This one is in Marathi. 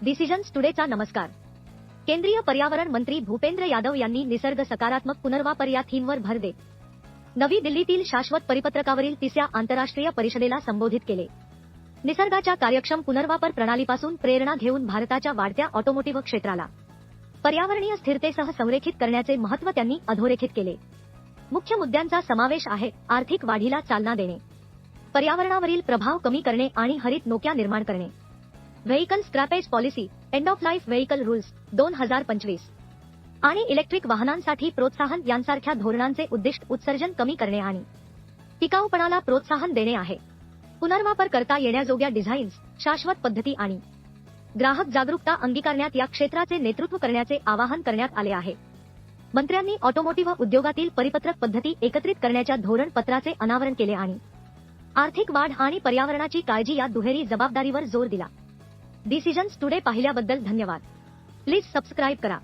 डिसिजन्स टुडेचा नमस्कार. केंद्रीय पर्यावरण मंत्री भूपेंद्र यादव यांनी निसर्ग सकारात्मक पुनर्वापर या थीमवर भर देत नवी दिल्लीतील शाश्वत परिपत्रकावरील 3ऱ्या आंतरराष्ट्रीय परिषदेला संबोधित केले. निसर्गाच्या कार्यक्षम पुनर्वापर प्रणालीपासून प्रेरणा घेऊन भारताच्या वाढत्या ऑटोमोटिव्ह क्षेत्राला पर्यावरणीय स्थिरतेसह संरेखित करण्याचे महत्त्व त्यांनी अधोरेखित केले. मुख्य मुद्द्यांचा समावेश आहे आर्थिक वाढीला चालना देणे, पर्यावरणावरील प्रभाव कमी करणे आणि हरित नोक्या निर्माण करणे, vehicle scrappage policy, end of life vehicle rules 2025 आणि इलेक्ट्रिक वाहनांसाठी प्रोत्साहन यांसारख्या धोरणांचे उद्दिष्ट उत्सर्जन कमी करणे आणि टिकाऊपणाला प्रोत्साहन देणे आहे. पुनर्वापर करता येण्याजोग्या डिझाईन्स, शाश्वत पद्धती आणि ग्राहक जागरूकता अंगीकारण्यात या क्षेत्राचे नेतृत्व करण्याचे आवाहन करण्यात आले आहे. मंत्र्यांनी ऑटोमोटिव्ह उद्योगातील परिपत्रक पद्धती एकत्रित करण्याच्या धोरण पत्राचे अनावरण केले आणि आर्थिक वाढ आणि पर्यावरणाची काळजी या दुहेरी जबाबदारीवर जोर दिला. डिसिजन्स टुडे पाहिल्याबद्दल धन्यवाद. प्लीज सबस्क्राईब करा.